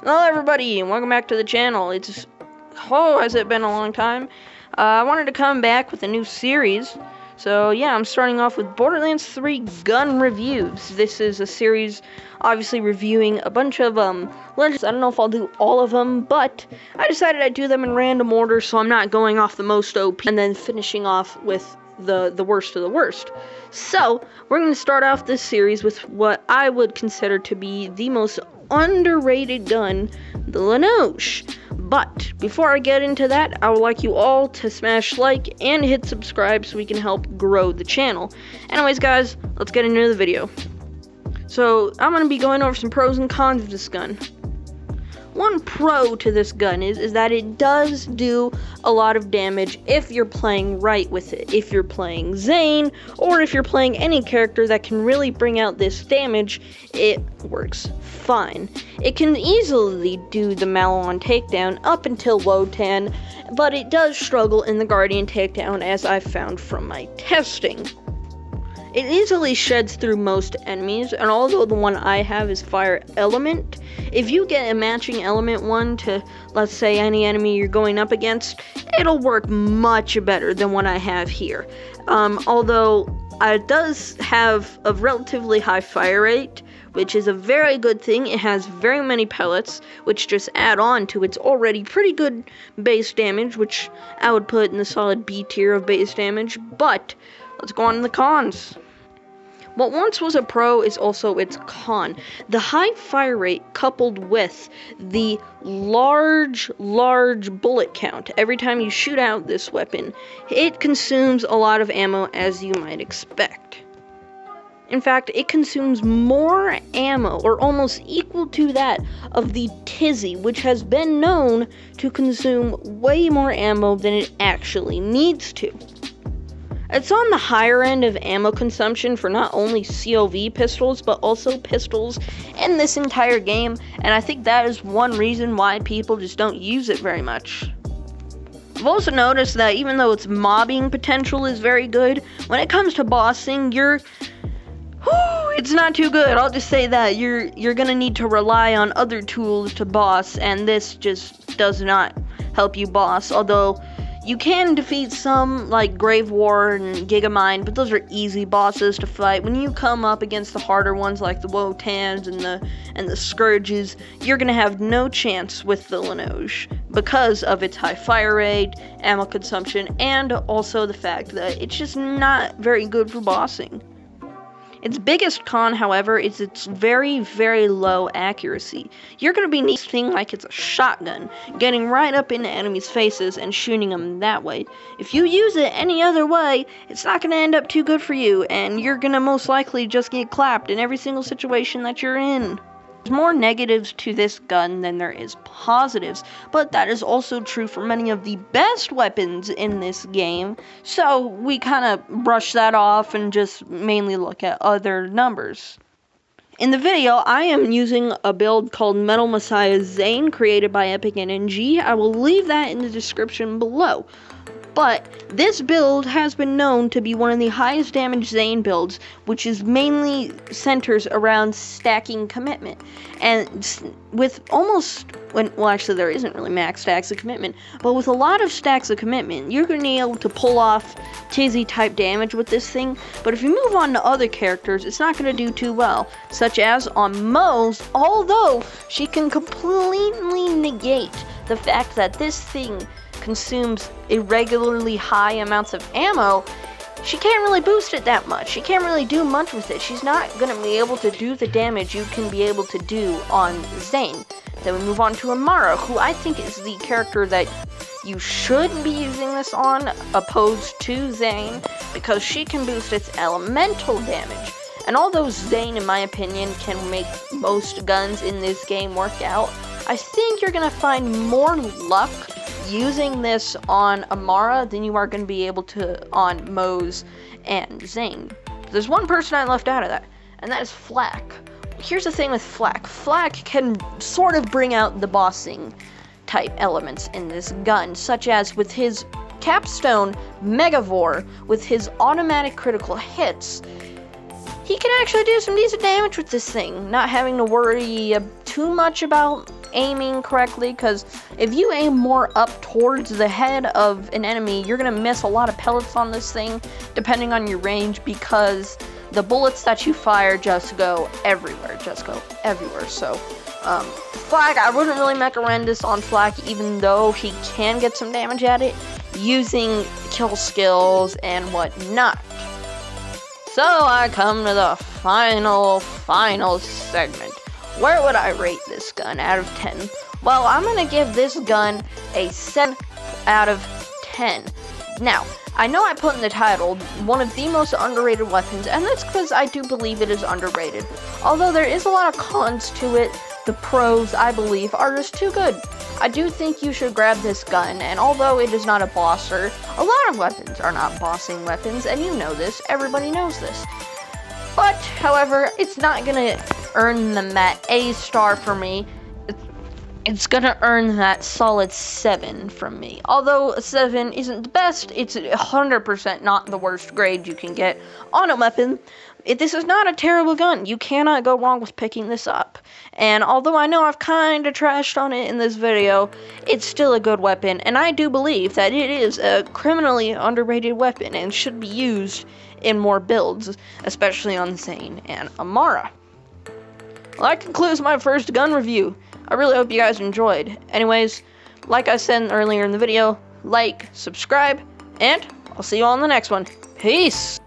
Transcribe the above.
Hello everybody, and welcome back to the channel. Has it been a long time? I wanted to come back with a new series. So yeah, I'm starting off with Borderlands 3 gun reviews. This is a series, obviously reviewing a bunch of legends. I don't know if I'll do all of them, but I decided I'd do them in random order, so I'm not going off the most OP and then finishing off with the worst of the worst. So we're going to start off this series with what I would consider to be the most underrated gun, the Gun-Linoge. But before I get into that, I would like you all to smash like and hit subscribe so we can help grow the channel. Anyways guys, let's get into the video. So I'm going to be going over some pros and cons of this gun. One pro to this gun is that it does do a lot of damage if you're playing right with it. If you're playing Zane, or if you're playing any character that can really bring out this damage, it works fine. It can easily do the Malon takedown up until low 10, but it does struggle in the Guardian takedown, as I've found from my testing. It easily sheds through most enemies, and although the one I have is Fire Element, if you get a matching Element one to, let's say, any enemy you're going up against, it'll work much better than what I have here. Although it does have a relatively high fire rate, which is a very good thing. It has very many pellets, which just add on to its already pretty good base damage, which I would put in the solid B tier of base damage. But let's go on to the cons. What once was a pro is also its con. The high fire rate coupled with the large bullet count every time you shoot out this weapon, it consumes a lot of ammo, as you might expect. In fact, it consumes more ammo, or almost equal to that, of the Tizzy, which has been known to consume way more ammo than it actually needs to. It's on the higher end of ammo consumption for not only COV pistols, but also pistols in this entire game, and I think that is one reason why people just don't use it very much. I've also noticed that even though its mobbing potential is very good, when it comes to bossing, it's not too good. I'll just say that you're gonna need to rely on other tools to boss, and this just does not help you boss. Although you can defeat some, like Grave War and Gigamine, but those are easy bosses to fight. When you come up against the harder ones like the Wotans and the Scourges, you're gonna have no chance with the Gun-Linoge because of its high fire rate, ammo consumption, and also the fact that it's just not very good for bossing. Its biggest con, however, is its very, very low accuracy. You're going to be needing thing like it's a shotgun, getting right up into enemies' faces and shooting them that way. If you use it any other way, it's not going to end up too good for you, and you're going to most likely just get clapped in every single situation that you're in. There's more negatives to this gun than there is positives, but that is also true for many of the best weapons in this game, so we kind of brush that off and just mainly look at other numbers. In the video, I am using a build called Metal Messiah Zane, created by Epic NG. I will leave that in the description below. But this build has been known to be one of the highest damage Zane builds, which is mainly centers around stacking commitment. And with actually there isn't really max stacks of commitment, but with a lot of stacks of commitment, you're going to be able to pull off Tizzy type damage with this thing. But if you move on to other characters, it's not going to do too well, such as on Moe's, although she can completely negate the fact that this thing consumes irregularly high amounts of ammo. She can't really boost it that much. She can't really do much with it. She's not going to be able to do the damage you can be able to do on Zane. Then we move on to Amara, who I think is the character that you should be using this on, opposed to Zane, because she can boost its elemental damage. And although Zane, in my opinion, can make most guns in this game work out, I think you're going to find more luck using this on Amara than you are going to be able to on Moe's and Zane. There's one person I left out of that, and that is Flak. Here's the thing with Flak. Flak can sort of bring out the bossing type elements in this gun, such as with his capstone Megavore, with his automatic critical hits. He can actually do some decent damage with this thing, not having to worry too much about aiming correctly, because if you aim more up towards the head of an enemy, you're going to miss a lot of pellets on this thing, depending on your range, because the bullets that you fire just go everywhere, So, Flak, I wouldn't really recommend this on Flak, even though he can get some damage at it, using kill skills and whatnot. So I come to the final segment. Where would I rate this gun out of 10? Well, I'm gonna give this gun a 7 out of 10. Now, I know I put in the title, one of the most underrated weapons, and that's because I do believe it is underrated. Although there is a lot of cons to it, the pros, I believe, are just too good. I do think you should grab this gun, and although it is not a bosser, a lot of weapons are not bossing weapons, and you know this, everybody knows this. But, however, it's not gonna earn them that A star for me. It's gonna earn that solid 7 from me. Although a 7 isn't the best, it's 100% not the worst grade you can get on a weapon. This is not a terrible gun. You cannot go wrong with picking this up. And although I know I've kind of trashed on it in this video, it's still a good weapon, and I do believe that it is a criminally underrated weapon and should be used in more builds, especially on Zane and Amara. Well, that concludes my first gun review. I really hope you guys enjoyed. Anyways, like I said earlier in the video, like, subscribe, and I'll see you all in the next one. Peace!